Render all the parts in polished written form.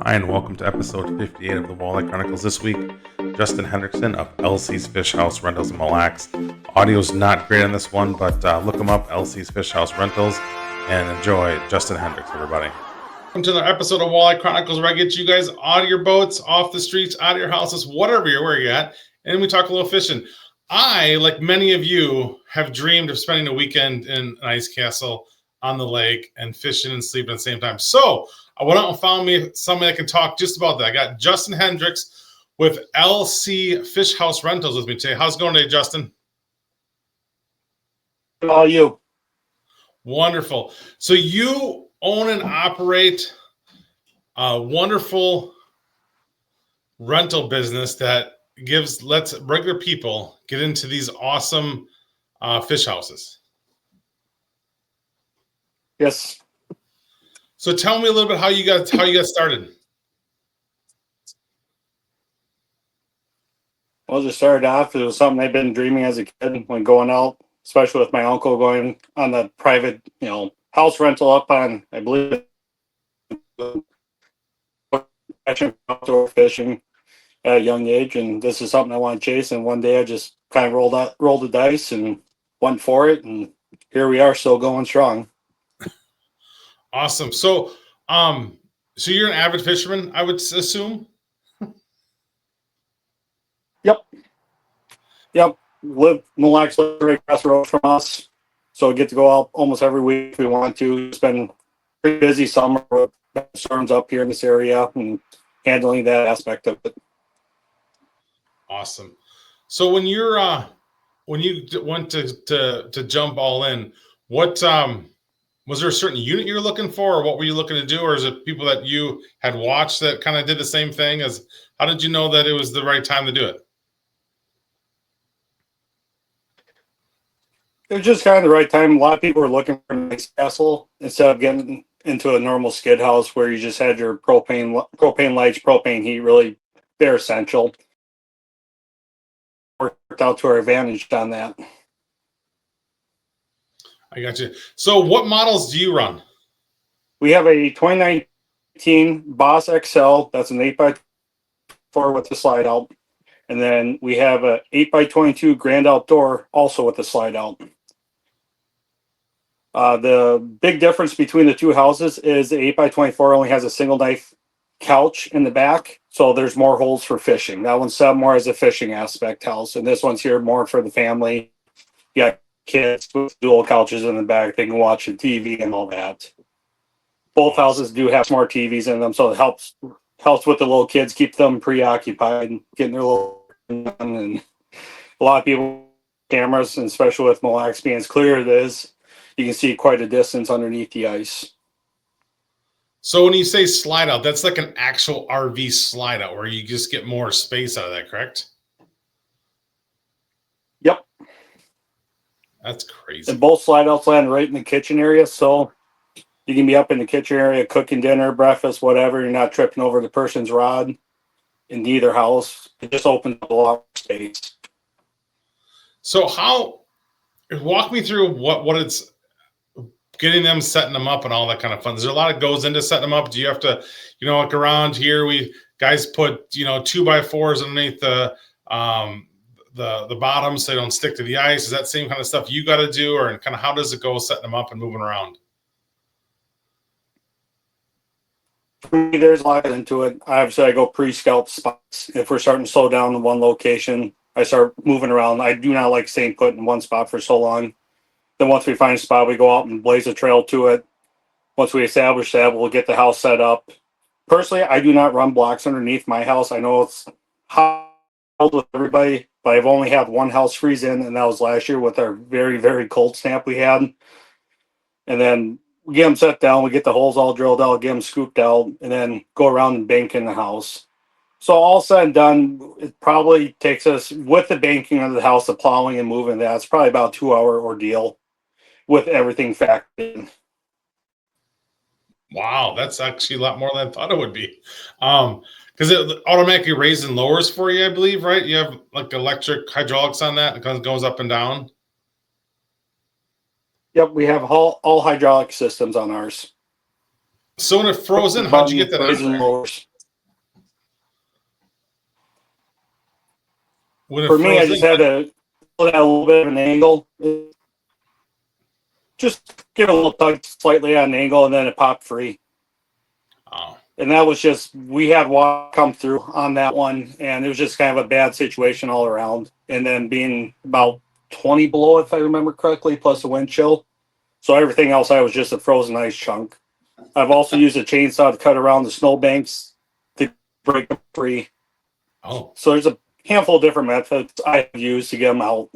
Hi, and welcome to episode 58 of the Walleye Chronicles. This week, Justin Hendrickson of LC'c Fish House Rentals in Mille Lacs. Audio's not great on this one, but look them up, LC'c Fish House Rentals, and enjoy Justin Hendricks, everybody. Welcome to another episode of Walleye Chronicles, where I get you guys out of your boats, off the streets, out of your houses, whatever where you're at, and we talk a little fishing. I, like many of you, have dreamed of spending a weekend in an ice castle on the lake and fishing and sleeping at the same time. So I went out and found me somebody that can talk just about that. I got Justin Hendricks with LC Fish House Rentals with me today. How's it going today, Justin? How are you? Wonderful. So you own and operate a wonderful rental business that lets regular people get into these awesome fish houses. Yes. So tell me a little bit how you got started. Well, just started off, it was something I've been dreaming as a kid when going out, especially with my uncle going on the private, house rental up on, I believe, outdoor fishing at a young age. And this is something I want to chase. And one day I just kind of rolled the dice and went for it. And here we are, still going strong. Awesome. So you're an avid fisherman, I would assume? Yep. Live Mille Lacs Lake right across the road from us. So we get to go out almost every week if we want to. It's been a pretty busy summer with storms up here in this area and handling that aspect of it. Awesome. So when you went to jump all in, what was there a certain unit you were looking for, or what were you looking to do? Or is it people that you had watched that kind of did the same thing? How did you know that it was the right time to do it? It was just kind of the right time. A lot of people were looking for a nice castle instead of getting into a normal skid house where you just had your propane lights, propane heat, really bare essential. Worked out to our advantage on that. I got you. So what models do you run? We have a 2019 Boss XL. That's an 8x4 with the slide out. And then we have a 8x22 Grand Outdoor also with the slide out. The big difference between the two houses is the 8x24 only has a single knife couch in the back. So there's more holes for fishing. That one's set up more as a fishing aspect house. And this one's here more for the family. Yeah. Kids with dual couches in the back, they can watch the TV and all that. Both houses do have smart TVs in them, so it helps with the little kids, keep them preoccupied and getting their little and a lot of people cameras, and especially with Mille Lacs being as clear as it is, you can see quite a distance underneath the ice. So when you say slide out, that's like an actual RV slide out where you just get more space out of that, correct? Yep. That's crazy. And both slide outs land right in the kitchen area, so you can be up in the kitchen area cooking dinner, breakfast, whatever. You're not tripping over the person's rod in either house. It just opens up a lot of space. So walk me through what it's getting them, setting them up and all that kind of fun. Is there a lot that goes into setting them up? Do you have to, like around here, guys put, 2x4s underneath the bottom so they don't stick to the ice? Is that same kind of stuff you got to do, or kind of how does it go setting them up and moving around? For me, there's a lot into it. Obviously, I go pre-scout spots. If we're starting to slow down in one location, I start moving around. I do not like staying put in one spot for so long. Then once we find a spot, we go out and blaze a trail to it. Once we establish that, we'll get the house set up. Personally, I do not run blocks underneath my house. I know it's hot with everybody, but I've only had one house freeze in, and that was last year with our very, very cold snap we had. And then we get them set down, we get the holes all drilled out, get them scooped out, and then go around and bank in the house. So all said and done, it probably takes us, with the banking of the house, the plowing and moving that, it's probably about a 2-hour ordeal with everything factored in. Wow, that's actually a lot more than I thought it would be. Because it automatically raises and lowers for you, I believe, right? You have like electric hydraulics on that. It goes up and down. Yep, we have all hydraulic systems on ours. So when it froze in, how'd you get that out of there? For me, I just had to put out a little bit of an angle. Just give it a little tug slightly at an angle, and then it popped free. Oh. And that was just, we had water come through on that one, and it was just kind of a bad situation all around. And then being about 20 below, if I remember correctly, plus a wind chill. So everything else, I was just a frozen ice chunk. I've also used a chainsaw to cut around the snowbanks to break them free. Oh. So there's a handful of different methods I've used to get them out.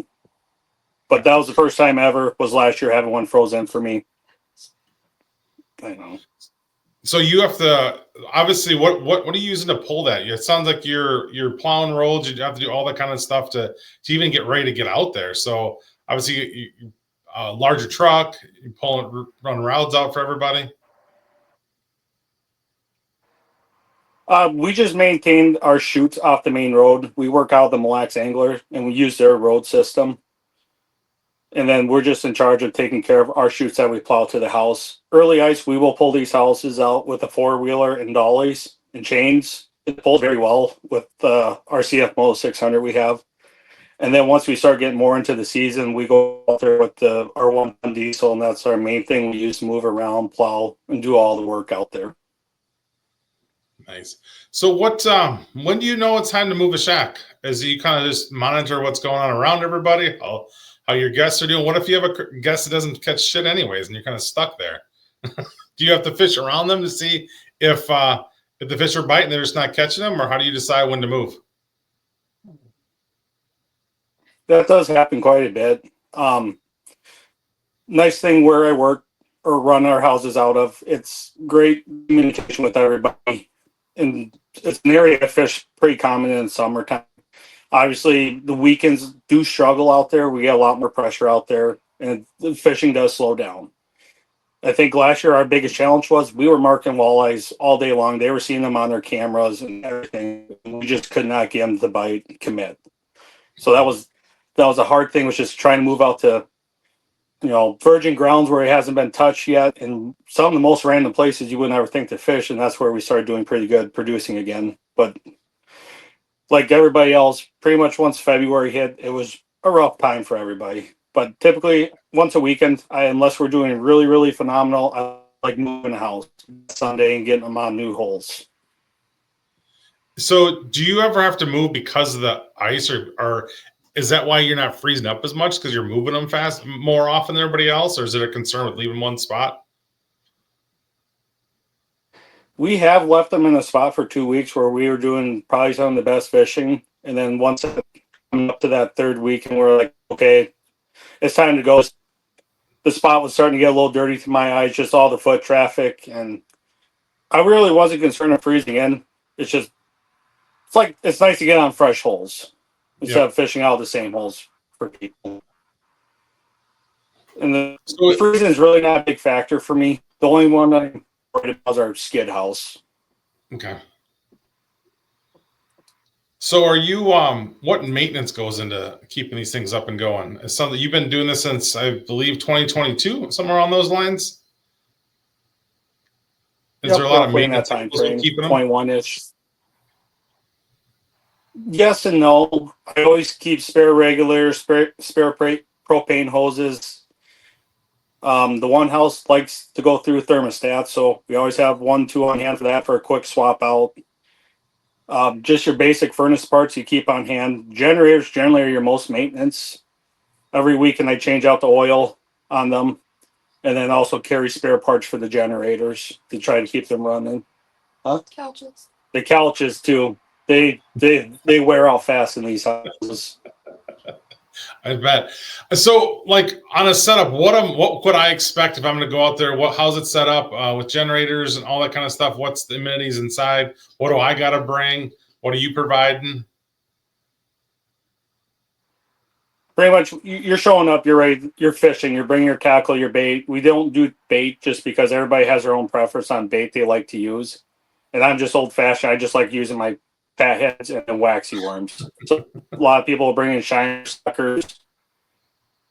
But that was the first time ever, was last year, having one frozen for me. I know. So you have to, obviously, what are you using to pull that? It sounds like you're plowing roads. You have to do all that kind of stuff to even get ready to get out there. So obviously, you larger truck, you run routes out for everybody. We just maintained our chutes off the main road. We work out the Mille Lacs Angler, and we use their road system. And then we're just in charge of taking care of our chutes that we plow to the house. Early ice, we will pull these houses out with a four-wheeler and dollies and chains. It pulls very well with the RCF Moto 600 we have. And then once we start getting more into the season, we go out there with our 1-ton diesel, and that's our main thing we use to move around, plow, and do all the work out there. Nice. So when do you know it's time to move a shack? As you kind of just monitor what's going on around everybody, how your guests are doing? What if you have a guest that doesn't catch shit anyways and you're kind of stuck there? Do you have to fish around them to see if the fish are biting, they're just not catching them, or how do you decide when to move? That does happen quite a bit. Nice thing where I work or run our houses out of, it's great communication with everybody. And it's an area I fish pretty common in the summertime. Obviously, the weekends do struggle out there. We get a lot more pressure out there, and the fishing does slow down. I think last year our biggest challenge was we were marking walleyes all day long. They were seeing them on their cameras and everything. We just could not get them to bite and commit. So that was a hard thing, was just trying to move out to, virgin grounds where it hasn't been touched yet, and some of the most random places you wouldn't ever think to fish, and that's where we started doing pretty good, producing again. But like everybody else, pretty much once February hit, it was a rough time for everybody. But typically, once a weekend, unless we're doing really, really phenomenal, I like moving a house Sunday and getting them on new holes. So do you ever have to move because of the ice, or is that why you're not freezing up as much, because you're moving them fast more often than everybody else, or is it a concern with leaving one spot? We have left them in a spot for 2 weeks where we were doing probably some of the best fishing. And then once it came up to that third week and we're like, okay, it's time to go. The spot was starting to get a little dirty to my eyes, just all the foot traffic. And I really wasn't concerned of freezing in. It's nice to get on fresh holes instead of fishing out the same holes for people. And the freezing is really not a big factor for me. The only one I'm worried about is our skid house. Okay. So are you, what maintenance goes into keeping these things up and going? It's something you've been doing this since, I believe, 2022, somewhere along those lines? Is there a lot of maintenance that time frame, keeping them? 21-ish. Yes and no. I always keep spare regulators, spare propane hoses. The one house likes to go through thermostats, so we always have 1-2 on hand for that, for a quick swap out. Just your basic furnace parts you keep on hand. Generators generally are your most maintenance. Every weekend I change out the oil on them, and then also carry spare parts for the generators to try to keep them running. Couches. The couches too. They wear out fast in these houses. I bet. So, like on a setup, what could I expect if I'm going to go out there? How's it set up with generators and all that kind of stuff? What's the amenities inside? What do I got to bring? What are you providing? Pretty much, you're showing up. You're ready. You're fishing. You're bringing your tackle, your bait. We don't do bait just because everybody has their own preference on bait they like to use, and I'm just old fashioned. I just like using my fat heads and waxy worms. So a lot of people bring in shiner suckers.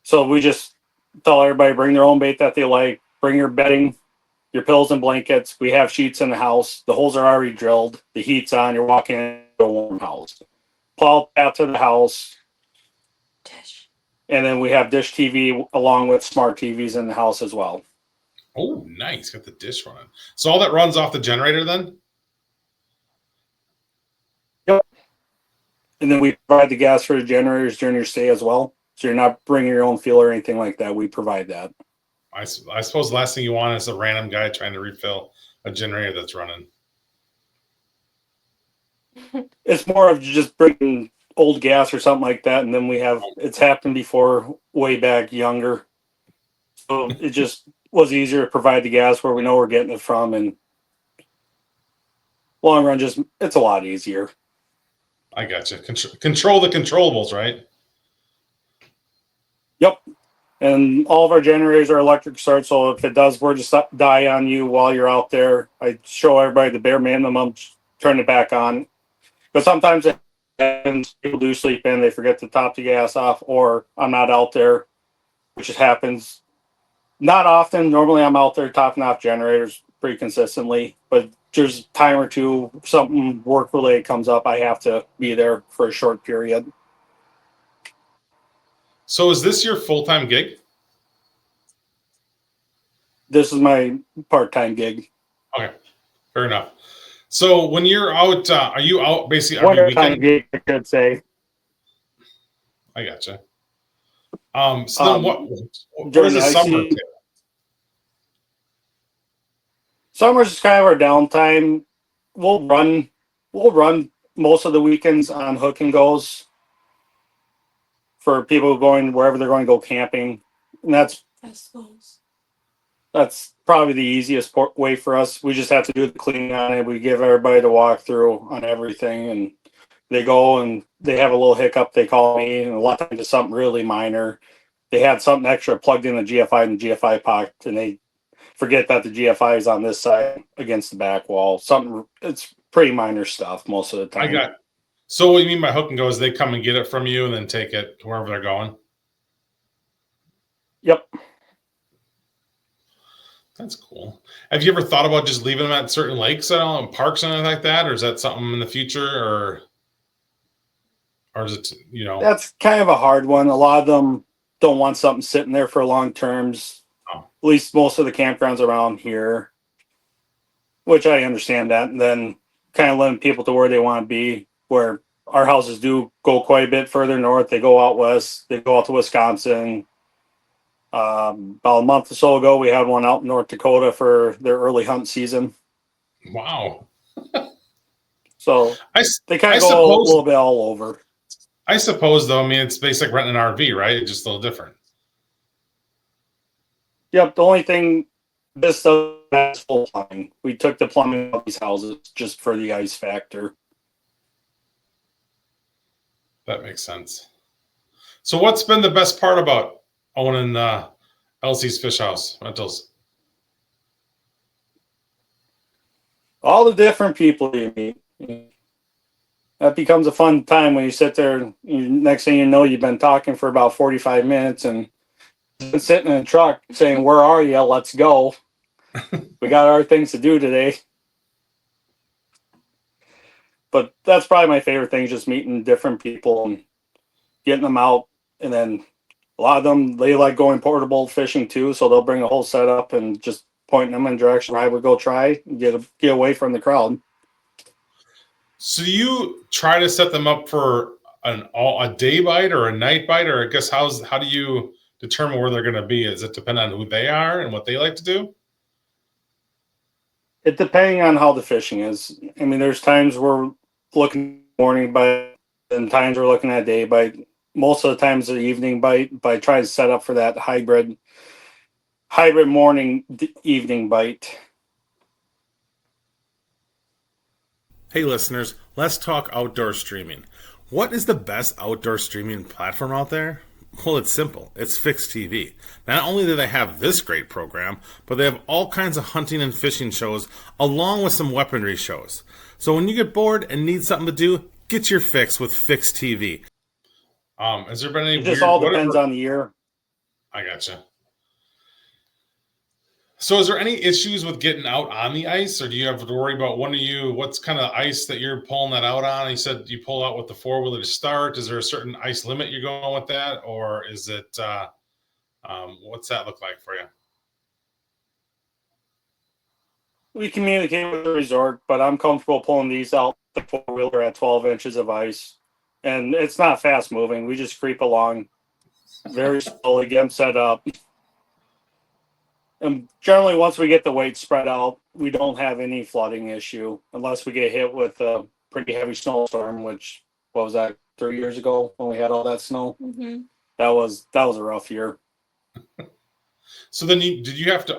So we just tell everybody bring their own bait that they like. Bring your bedding, your pillows and blankets. We have sheets in the house. The holes are already drilled. The heat's on. You're walking into a warm house. Plow out to the house. Dish. And then we have dish TV along with smart TVs in the house as well. Oh, nice. Got the dish running. So all that runs off the generator then? Yep. And then we provide the gas for the generators during your stay as well. So you're not bringing your own fuel or anything like that. We provide that. I suppose the last thing you want is a random guy trying to refill a generator that's running. It's more of just bringing old gas or something like that. And then it's happened before way back younger. So it just was easier to provide the gas where we know we're getting it from. And long run, it's a lot easier. I gotcha. Control the controllables, right? Yep. And all of our generators are electric start, so if it does were to die on you while you're out there, I show everybody the bare minimum, turn it back on. But sometimes it happens, people do sleep in, they forget to top the gas off, or I'm not out there, which just happens. Not often. Normally I'm out there topping off generators pretty consistently, but there's a time or two, something work-related comes up, I have to be there for a short period. So is this your full-time gig? This is my part-time gig. Okay, fair enough. So when you're out, are you out basically every One-time weekend? gig, I could say. I gotcha. So then what During is the the summer? icy summer's just kind of our downtime. We'll run most of the weekends on hook and goes for people going wherever they're going to go camping, and Festivals. that's probably the easiest way for us. We just have to do the cleaning on it. We give everybody the walkthrough on everything, and they go and they have a little hiccup. They call me, and a lot of times it's something really minor. They had something extra plugged in the GFI and the GFI pocket, and they forget that the GFI is on this side against the back wall. It's pretty minor stuff most of the time. So what you mean by hook and go is they come and get it from you and then take it to wherever they're going? Yep. That's cool. Have you ever thought about just leaving them at certain lakes, I don't know, parks and anything like that? Or is that something in the future or is it, That's kind of a hard one. A lot of them don't want something sitting there for long terms. Oh. At least most of the campgrounds around here, which I understand that. And then kind of letting people to where they want to be, where our houses do go quite a bit further north. They go out west. They go out to Wisconsin. About a month or so ago, we had one out in North Dakota for their early hunt season. Wow. So they kind of go a little bit all over. I suppose, though, I mean, it's basically renting an RV, right? It's just a little different. Yep. The only thing this does is full plumbing. We took the plumbing of these houses just for the ice factor. That makes sense. So what's been the best part about owning LC'c Fish House Rentals? All the different people you meet. That becomes a fun time when you sit there. Next thing you know, you've been talking for about 45 minutes and been sitting in a truck saying, "Where are you? Let's go. We got our things to do today." But that's probably my favorite thing, just meeting different people and getting them out. And then a lot of them, they like going portable fishing too, so they'll bring a whole setup and just pointing them in the direction I would go try and get away from the crowd. So you try to set them up for a day bite or a night bite, or I guess how do you determine where they're going to be? Does it depend on who they are and what they like to do? It depending on how the fishing is. I mean, there's times we're looking at morning bite and times we're looking at day bite. Most of the times the evening bite, but I try to set up for that hybrid morning evening bite. Hey listeners, let's talk outdoor streaming. What is the best outdoor streaming platform out there? Well, it's simple. It's Fixed TV. Not only do they have this great program, but they have all kinds of hunting and fishing shows along with some weaponry shows. So when you get bored and need something to do, get your fix with Fixed TV. Has there been any It just all depends on the year. I gotcha. So is there any issues with getting out on the ice, or do you have to worry about what's kind of ice that you're pulling that out on? You said you pull out with the four-wheeler to start. Is there a certain ice limit you're going with that, or is it, what's that look like for you? We communicate with the resort, but I'm comfortable pulling these out the four-wheeler at 12 inches of ice. And it's not fast moving. We just creep along very slowly, get them set up. And generally, once we get the weight spread out, we don't have any flooding issue unless we get hit with a pretty heavy snowstorm, which, what was that, 3 years ago when we had all that snow? Mm-hmm. That was a rough year. So then did you have to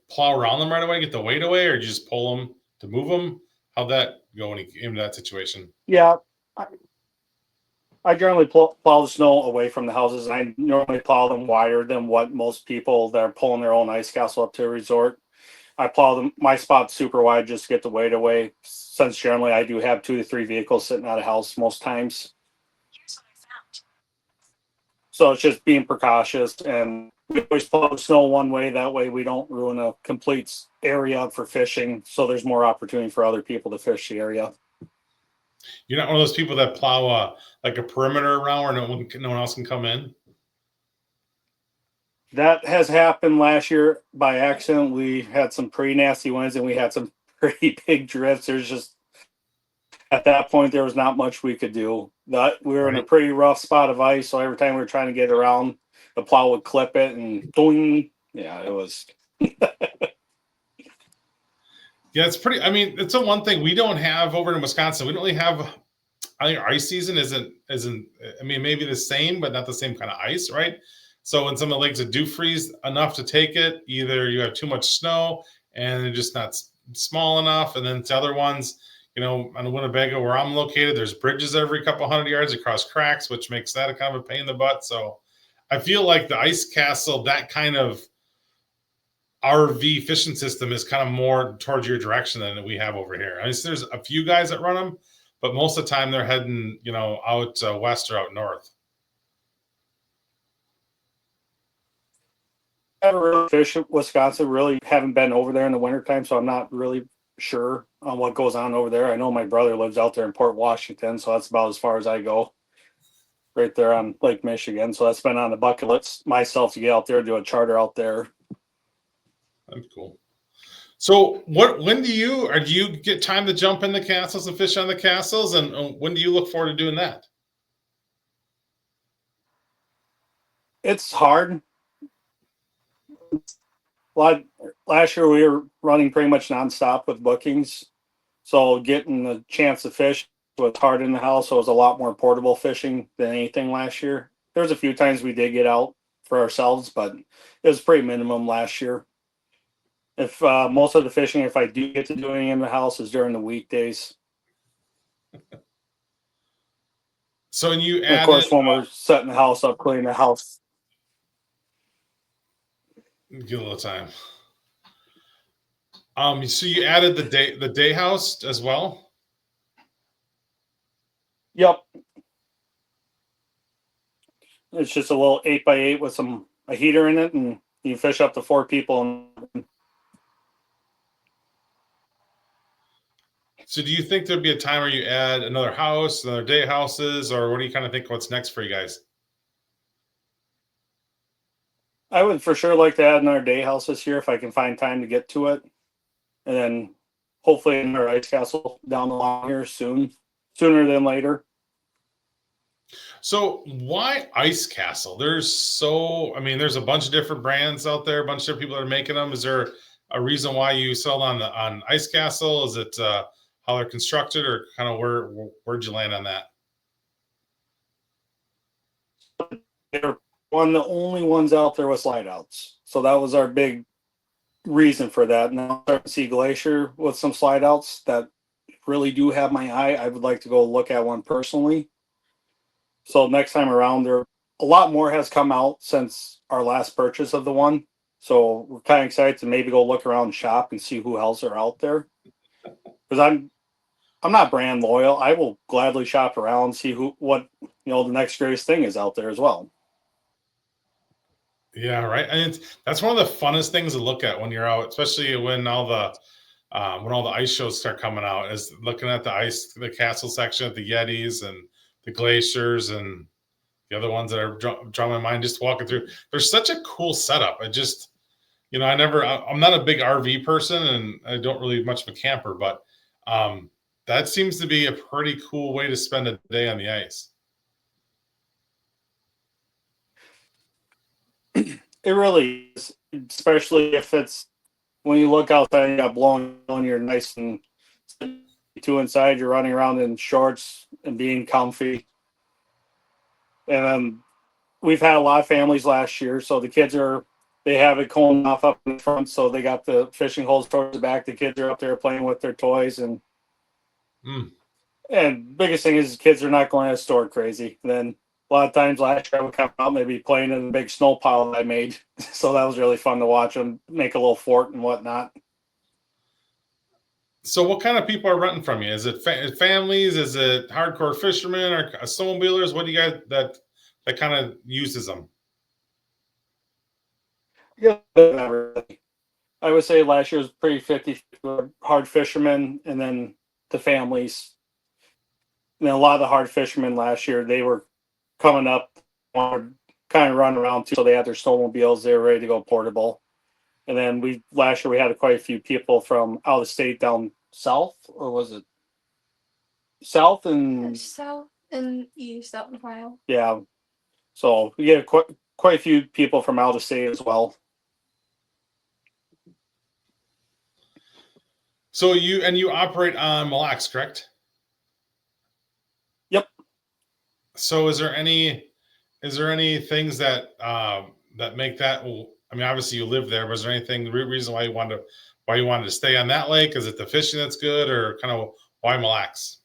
plow around them right away, get the weight away, or did you just pull them to move them? How'd that go when you came into that situation? Yeah, I generally plow the snow away from the houses. I normally plow them wider than what most people that are pulling their own ice castle up to a resort. I plow them my spot super wide just to get the weight away. Since generally I do have 2 to 3 vehicles sitting at a house most times. So it's just being precautious, and we always plow the snow one way. That way we don't ruin a complete area for fishing. So there's more opportunity for other people to fish the area. You're not one of those people that plow a perimeter around where no one else can come in? That has happened last year by accident. We had some pretty nasty winds and we had some pretty big drifts. There's just, at that point, there was not much we could do. We were in a pretty rough spot of ice, so every time we were trying to get around, the plow would clip it and doing. Yeah, it was. Yeah, it's pretty. I mean, it's a one thing we don't have over in Wisconsin. We don't really have. I think our ice season isn't. I mean, maybe the same, but not the same kind of ice, right? So when some of the lakes that do freeze enough to take it, either you have too much snow and they're just not small enough, and then to other ones, on Winnebago where I'm located, there's bridges every couple hundred yards across cracks, which makes that a kind of a pain in the butt. So I feel like the ice castle, that kind of RV fishing system, is kind of more towards your direction than we have over here. I mean, there's a few guys that run them, but most of the time they're heading, out west or out north. Never really fished in Wisconsin. Really haven't been over there in the wintertime, so I'm not really sure on what goes on over there. I know my brother lives out there in Port Washington, so that's about as far as I go. Right there on Lake Michigan. So that's been on the bucket list myself to get out there, do a charter out there. That's cool. So when do you get time to jump in the castles and fish on the castles? And when do you look forward to doing that? It's hard. Last year we were running pretty much nonstop with bookings. So getting the chance to fish was hard in the house. So it was a lot more portable fishing than anything last year. There's a few times we did get out for ourselves, but it was pretty minimum last year. If most of the fishing, if I do get to do any in the house, is during the weekdays. So when you added, of course, when we're setting the house up, cleaning the house. Give a little time. So you added the day house as well? Yep. It's just a little 8x8 with a heater in it, and you fish up to 4 people. So do you think there'd be a time where you add another house, another day houses, or what do you kind of think what's next for you guys? I would for sure like to add another day house this year if I can find time to get to it. And then hopefully another ice castle down the line here sooner than later. So why ice castle? There's a bunch of different brands out there, a bunch of different people that are making them. Is there a reason why you settled on ice castle? Is it how they're constructed, or kind of where'd you land on that? They're one of the only ones out there with slide outs. So that was our big reason for that. Now I'm starting to see Glacier with some slide outs that really do have my eye. I would like to go look at one personally. So next time around, a lot more has come out since our last purchase of the one. So we're kind of excited to maybe go look around and shop and see who else are out there. Because I'm not brand loyal. I will gladly shop around and see what the next greatest thing is out there as well. Yeah, right. And that's one of the funnest things to look at when you're out, especially when all the ice shows start coming out, is looking at the castle section at the Yetis and the glaciers and the other ones that are drawing my mind. Just walking through, there's such a cool setup. I just, I'm not a big RV person, and I don't really much of a camper, but that seems to be a pretty cool way to spend a day on the ice. It really is, especially if it's when you look outside and you got blowing on, you're nice and two inside, you're running around in shorts and being comfy. And we've had a lot of families last year, so the kids they have it combed off up in front, so they got the fishing holes towards the back. The kids are up there playing with their toys, and biggest thing is the kids are not going to the store crazy. And then a lot of times last year I would come out maybe playing in the big snow pile that I made, so that was really fun to watch them make a little fort and whatnot. So what kind of people are renting from you? Is it families? Is it hardcore fishermen or snowmobilers? What do you guys that kind of uses them? Yeah, I would say last year was pretty 50 hard fishermen and then the families. And then a lot of the hard fishermen last year, they were coming up, wanted kind of run around too, so they had their snowmobiles, they were ready to go portable. And then last year we had quite a few people from out of state down south, or was it south and South and east out in Ohio. yeah. So we get quite a few people from out of state as well. So you operate on Mille Lacs, correct? Yep. So is there any things that that make that? I mean, obviously you live there, but is there anything reason why you wanted to stay on that lake? Is it the fishing that's good, or kind of why Mille Lacs?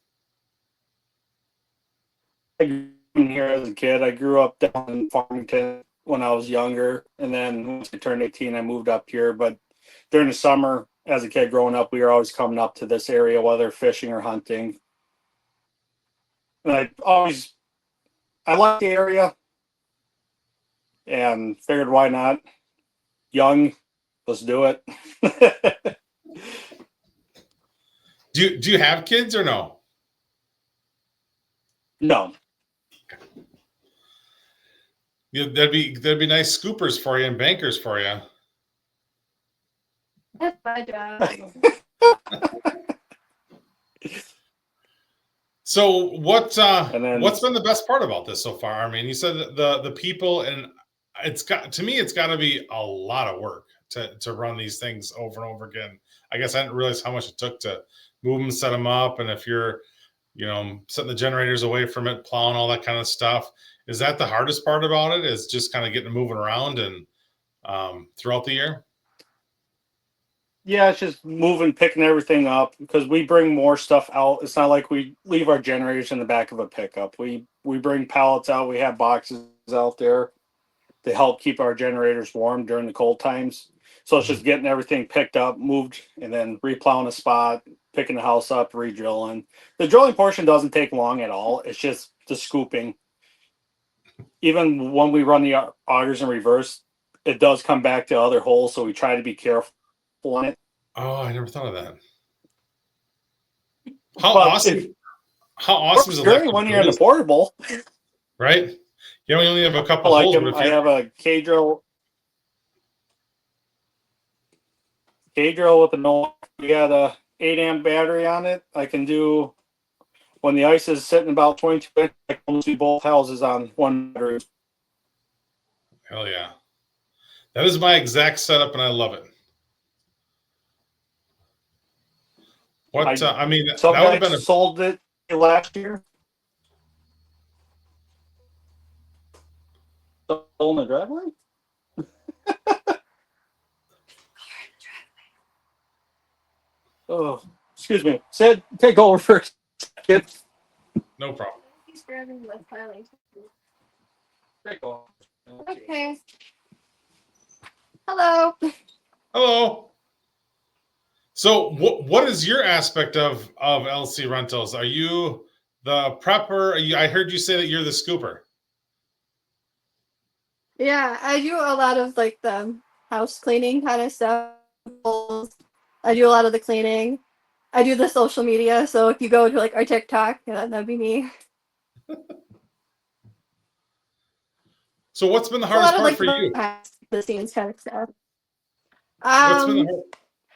I grew up here as a kid. I grew up down in Farmington when I was younger, and then once I turned 18, I moved up here. But during the summer, as a kid growing up, we were always coming up to this area, whether fishing or hunting. And I liked the area and figured why not? Young, let's do it. Do you have kids or no? No. There'd be nice scoopers for you and bankers for you. That's my job. So what's been the best part about this so far? I mean, you said the people, and it's got to be a lot of work to run these things over and over again. I guess I didn't realize how much it took to move them, set them up, and if you're setting the generators away from it, plowing, all that kind of stuff. Is that the hardest part about it? Is just kind of getting moving around and throughout the year? Yeah, it's just moving, picking everything up because we bring more stuff out. It's not like we leave our generators in the back of a pickup. We bring pallets out. We have boxes out there to help keep our generators warm during the cold times. So it's just getting everything picked up, moved, and then replowing a spot, picking the house up, re-drilling. The drilling portion doesn't take long at all. It's just the scooping. Even when we run the augers in reverse, it does come back to other holes, so we try to be careful on it. Oh, I never thought of that. How awesome is it when you're in the portable? Right? You only have a couple holes. I have a K-drill with we got a 8-amp battery on it. I can do, when the ice is sitting about 22 inches, I can do both houses on one battery. Hell yeah. That is my exact setup, and I love it. What I mean, that would have been sold it last year. Sold in the driveway? Oh, excuse me. Sid, take over for a second. No problem. He's grabbing the piling. Take over. Okay. Hello. Hello. So what is your aspect of LC rentals? Are you the prepper? I heard you say that you're the scooper. Yeah, I do a lot of like the house cleaning kind of stuff. I do a lot of the cleaning. I do the social media. So if you go to like our TikTok, yeah, that'd be me. So what's been the It's a hardest lot of part like for you? behind the scenes kind of stuff. What's been the Um, hard-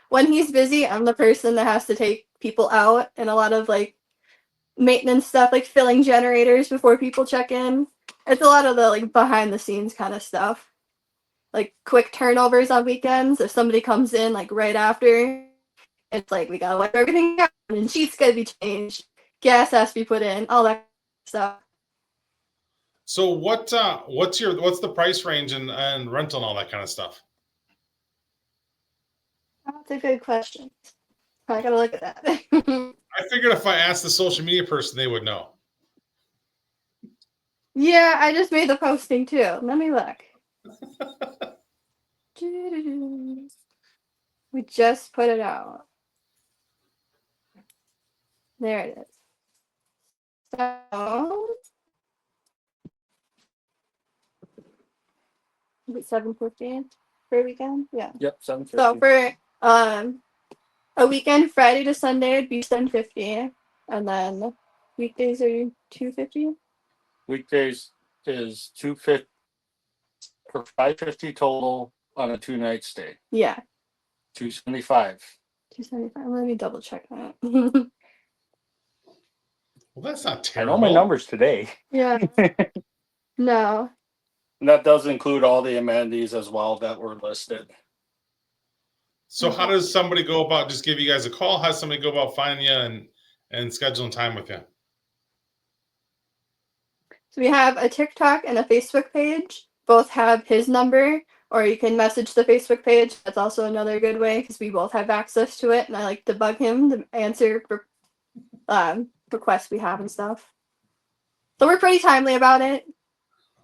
when he's busy, I'm the person that has to take people out and a lot of like maintenance stuff, like filling generators before people check in. It's a lot of the like behind the scenes kind of stuff. Like quick turnovers on weekends. If somebody comes in like right after, it's like we gotta wipe everything out and sheets gotta be changed, gas has to be put in, all that stuff. So what's the price range and rental and all that kind of stuff? That's a good question. I gotta look at that. I figured if I asked the social media person, they would know. Yeah, I just made the posting too. Let me look. We just put it out. There it is. So, is it 7:15 for a weekend? Yeah. Yep, So 750. for a weekend, Friday to Sunday, it'd be 750, and then weekdays are 250. Weekdays is 250 for 550 total on a 2-night stay. Yeah, 275. 275. Let me double check that. Well, that's not I terrible. know my numbers today. Yeah. No. And that does include all the amenities as well that were listed. So how does somebody go about just give you guys a call? How does somebody go about finding you and scheduling time with you? So we have a TikTok and a Facebook page. Both have his number, or you can message the Facebook page. That's also another good way because we both have access to it, and I like to bug him to answer requests we have and stuff. So we're pretty timely about it.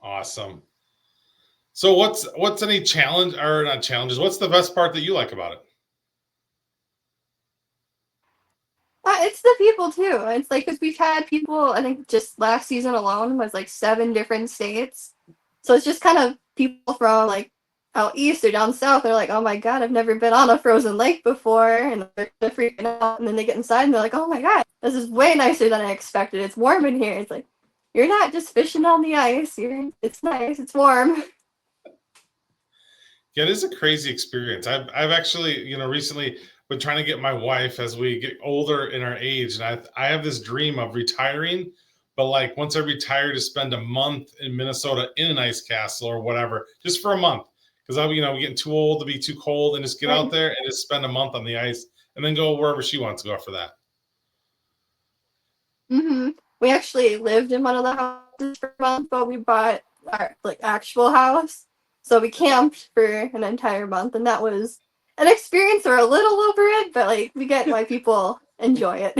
Awesome. So what's any challenge or not challenges? What's the best part that you like about it? It's the people too. It's like because we've had people. I think just last season alone was like 7 different states. So it's just kind of people from like out east or down south. They're like, "Oh my god, I've never been on a frozen lake before," and they're freaking out. And then they get inside and they're like, "Oh my god, this is way nicer than I expected. It's warm in here." It's like you're not just fishing on the ice. It's nice. It's warm. Yeah, it is a crazy experience. I've actually, recently been trying to get my wife as we get older in our age, and I have this dream of retiring, but like once I retire to spend a month in Minnesota in an ice castle or whatever, just for a month, because I'm getting too old to be too cold, and just get out there and just spend a month on the ice, and then go wherever she wants to go after that. We actually lived in one of the houses for a month, but we bought our like actual house. So we camped for an entire month, and that was an experience. We're a little over it, but like we get why people enjoy it.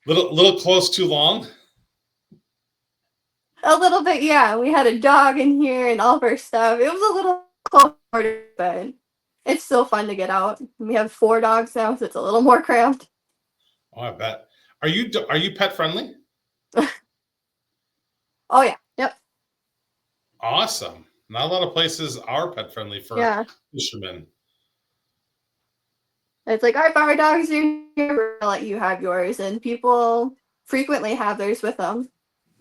Little close too long. A little bit, yeah. We had a dog in here and all of our stuff. It was a little close, but it's still fun to get out. We have 4 dogs now, so it's a little more cramped. Oh, I bet. Are you pet friendly? Oh yeah, yep, Awesome. Not a lot of places are pet friendly for yeah. fishermen. It's like, all right, if our dogs are here, we're gonna let you have yours, and people frequently have theirs with them.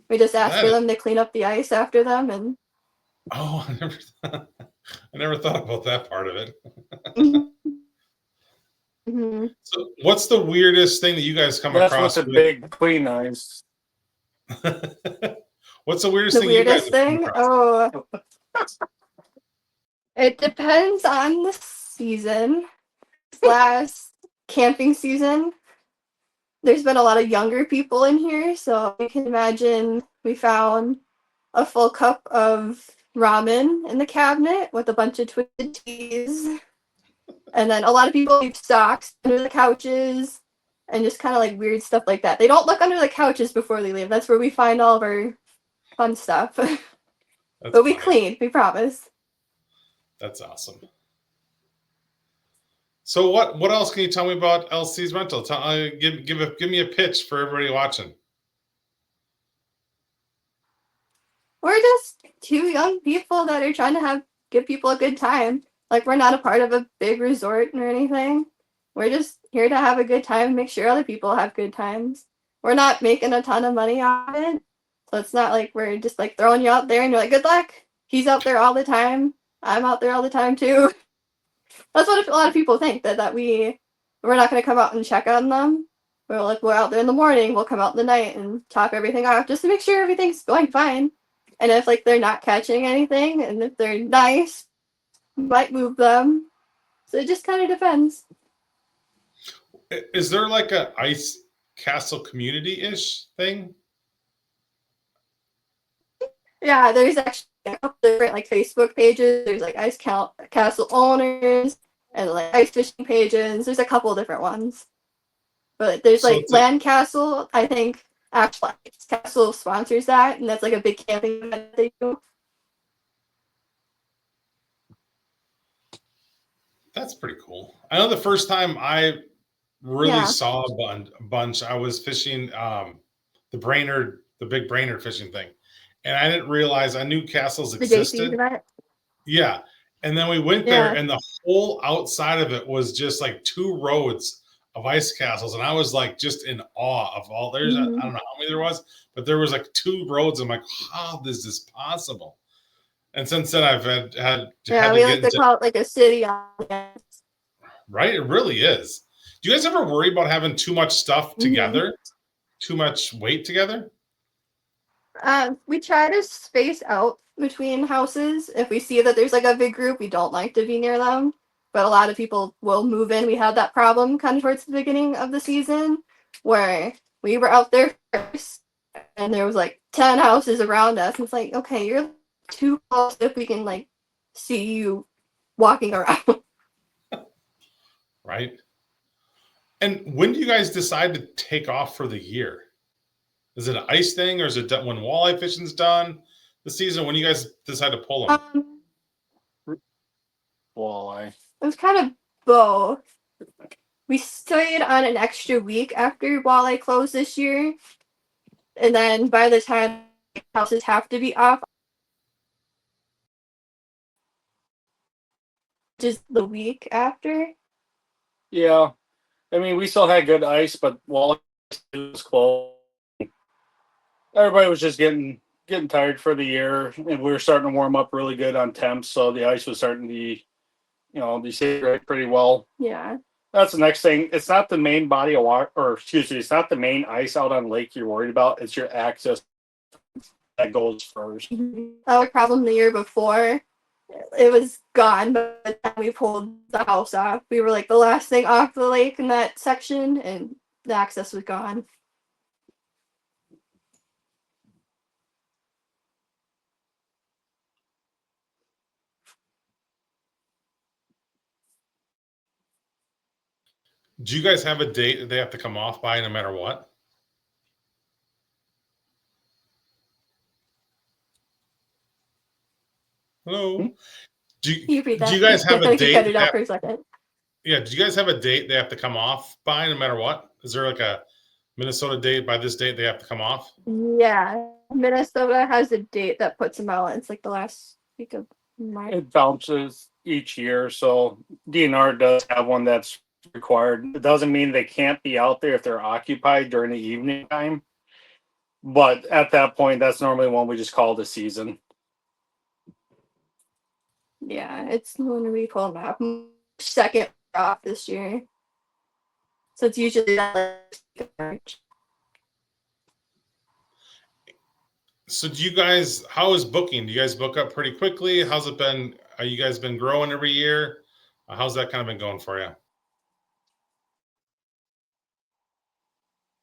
We just ask for them to clean up the ice after them, and Oh, I never thought about that part of it. So, what's the weirdest thing that you guys come That's across? with the big clean eyes. What's the weirdest the thing you guys weirdest have come thing? across? Oh, it depends on the season. Last camping season, there's been a lot of younger people in here, so you can imagine we found a full cup of ramen in the cabinet with a bunch of twisted teas. And then a lot of people leave socks under the couches and just kind of like weird stuff like that. They don't look under the couches before they leave. That's where we find all of our fun stuff. But we clean, we promise. That's awesome. So what else can you tell me about LC's rental? Give me a pitch for everybody watching. we're just two young people that are trying to give people a good time. Like, we're not a part of a big resort or anything. We're just here to have a good time and make sure other people have good times. We're not making a ton of money off it. So it's not like we're just like throwing you out there and you're like, good luck. He's out there all the time. I'm out there all the time too. That's what a lot of people think, that we're not going to come out and check on them. We're out there in the morning, we'll come out in the night and top everything off just to make sure everything's going fine. And if like they're not catching anything and if they're nice, we might move them. So it just kind of depends. Is there like a ice castle community-ish thing? Yeah, there's actually a couple different like Facebook pages. There's like castle owners and like ice fishing pages. There's a couple of different ones. But there's So like it's Land Castle, I think actually Ice Castle sponsors that, and that's like a big camping event they do. That's pretty cool. I know the first time I really Yeah. saw a bunch, I was fishing the big Brainerd fishing thing. And I didn't realize, I knew castles The JC's existed. event. Yeah. And then we went there Yeah. and the whole outside of it was just like 2 roads of ice castles. And I was like just in awe of all I don't know how many there was, but there was like 2 roads. I'm like, how is this possible? And since then I've had Yeah, to we get like to into call it like a city audience. right. It really is. Do you guys ever worry about having too much stuff together, too much weight together? We try to space out between houses. If we see that there's like a big group, we don't like to be near them. But a lot of people will move in. We had that problem kind of towards the beginning of the season where we were out there first and there was like 10 houses around us. And it's like, okay, you're too close if we can like see you walking around. Right. And when do you guys decide to take off for the year? Is it an ice thing, or is it when walleye fishing's done the season? When you guys decide to pull them? Walleye. It was kind of both. We stayed on an extra week after Walleye closed this year. And then by the time houses have to be off, just the week after. Yeah. I mean, we still had good ice, but Walleye was closed. Everybody was just getting tired for the year, and we were starting to warm up really good on temps, so the ice was starting to be saturated pretty well. Yeah. That's the next thing. It's not the main body of water, it's not the main ice out on lake you're worried about. It's your access that goes first. That was a problem the year before. It was gone by the time we pulled the house off. We were like the last thing off the lake in that section, and the access was gone. Do you guys have a date that they have to come off by no matter what? Hello? Do you guys have a date? Cut it out for a second. Yeah, do you guys have a date they have to come off by no matter what? Is there like a Minnesota date, by this date they have to come off? Yeah. Minnesota has a date that puts them out. It's like the last week of March. It bounces each year, so DNR does have one that's required. It doesn't mean they can't be out there if they're occupied during the evening time. But at that point, that's normally when we just call the season. Yeah, it's when we pull them off. Second off this year. So it's usually that March. So do you guys, how is booking? Do you guys book up pretty quickly? How's it been? You guys been growing every year? How's that kind of been going for you?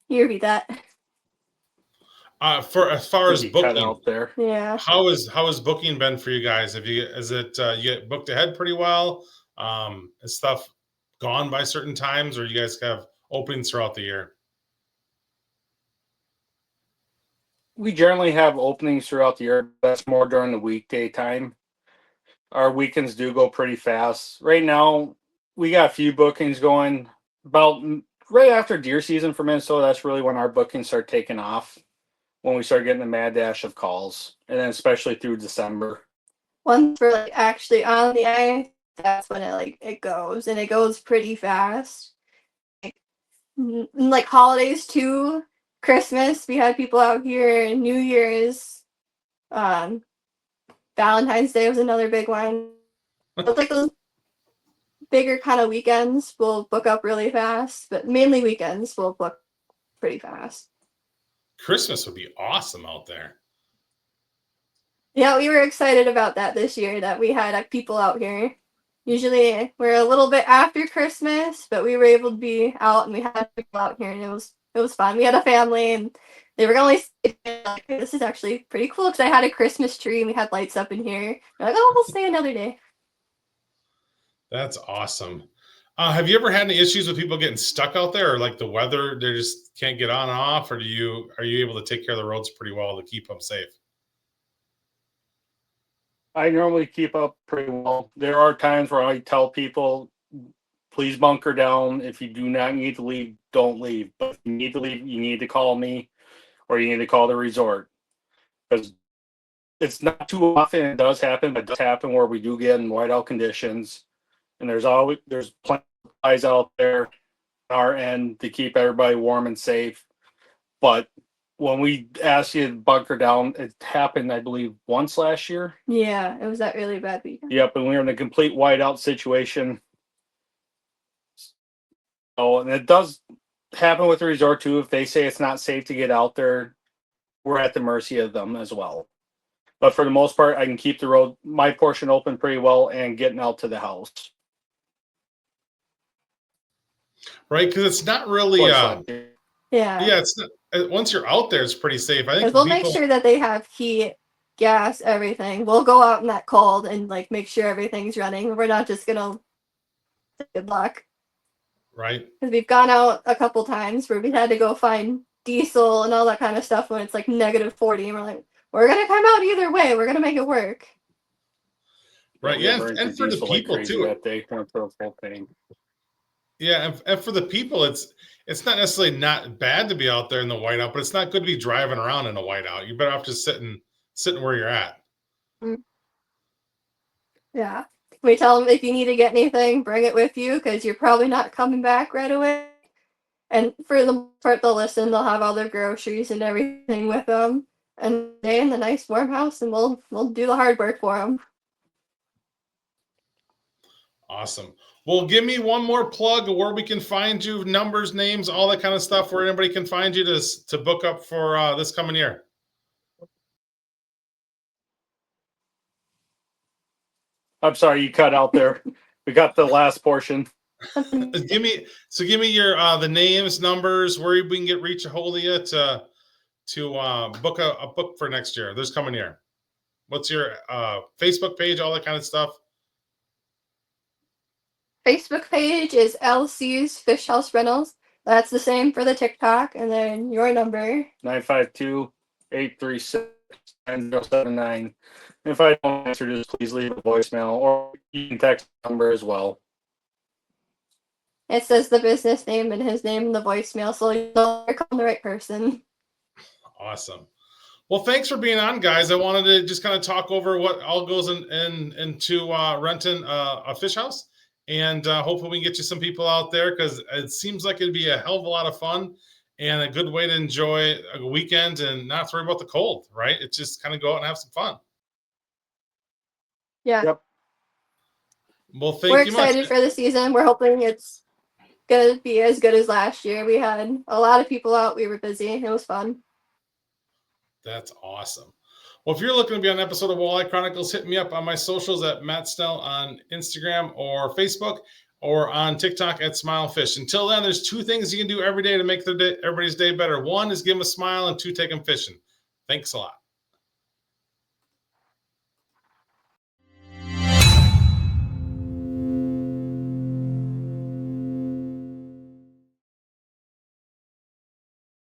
You repeat that. For as far as Maybe cut booking, out there. Yeah. how is booking been for you guys? You get booked ahead pretty well? Is stuff gone by certain times, or you guys have openings throughout the year? We generally have openings throughout the year. That's more during the weekday time. Our weekends do go pretty fast. Right now, we got a few bookings going about right after deer season for Minnesota. That's really when our bookings start taking off. when we start getting the mad dash of calls, and then especially through December. Once we're like actually on the ice, that's when it goes, and it goes pretty fast. Like holidays too, Christmas, we had people out here, New Year's, Valentine's Day was another big one. But like those bigger kind of weekends we'll book up really fast, but mainly weekends we'll book pretty fast. Christmas would be awesome out there. Yeah, we were excited about that this year, that we had people out here. Usually we're a little bit after Christmas, but we were able to be out, and we had people out here, and it was fun. We had a family, and they were only like, hey, this is actually pretty cool, because I had a Christmas tree and we had lights up in here. We're like, oh, we'll stay another day. That's awesome. Have you ever had any issues with people getting stuck out there, or like the weather, they just can't get on and off, or are you able to take care of the roads pretty well to keep them safe? I normally keep up pretty well. There are times where I tell people, please bunker down. If you do not need to leave, don't leave. But if you need to leave, you need to call me, or you need to call the resort. Because it's not too often it does happen, but it does happen where we do get in whiteout conditions. And there's plenty of guys out there on our end to keep everybody warm and safe. But when we asked you to bunker down, it happened, I believe, once last year. Yeah, it was that really bad weekend. Yep, and we were in a complete whiteout situation. Oh, and it does happen with the resort too. If they say it's not safe to get out there, we're at the mercy of them as well. But for the most part, I can keep the road, my portion, open pretty well and getting out to the house. Right, because it's not really. Yeah, it's not, once you're out there, it's pretty safe. I think we'll make sure that they have heat, gas, everything. We'll go out in that cold and like make sure everything's running. We're not just gonna say good luck. Right. Because we've gone out a couple times where we had to go find diesel and all that kind of stuff when it's like -40, and we're like, we're gonna come out either way. We're gonna make it work. Right. Yeah, and for the people like too. That day went for a full thing. Yeah, and for the people, it's not necessarily not bad to be out there in the whiteout, but it's not good to be driving around in a whiteout. You better off just sitting where you're at. Yeah. We tell them if you need to get anything, bring it with you, because you're probably not coming back right away. And for the most part, they'll listen. They'll have all their groceries and everything with them, and stay in the nice warm house, and we'll do the hard work for them. Awesome. Well, give me one more plug of where we can find you, numbers, names, all that kind of stuff, where anybody can find you to book up for this coming year. I'm sorry, you cut out there. We got the last portion. Give me your the names, numbers, where we can reach a hold of you to book a book for next year, this coming year. What's your Facebook page, all that kind of stuff? Facebook page is LC'c Fish House Rentals. That's the same for the TikTok, and then your number 952-836-9079. If I don't answer, just please leave a voicemail, or you can text the number as well. It says the business name and his name in the voicemail, so you're calling the right person. Awesome. Well, thanks for being on, guys. I wanted to just kind of talk over what all goes into renting a fish house. And hopefully we can get you some people out there, because it seems like it'd be a hell of a lot of fun and a good way to enjoy a weekend and not worry about the cold, right? It's just kind of go out and have some fun. Yeah. Yep. Well, We're you excited much. for the season. We're hoping it's going to be as good as last year. We had a lot of people out. We were busy. It was fun. That's awesome. Well, if you're looking to be on an episode of Walleye Chronicles, hit me up on my socials at Matt Snell on Instagram or Facebook, or on TikTok at Smile Fish. Until then, there's two things you can do every day to make everybody's day better. One is give them a smile, and two, take them fishing. Thanks a lot.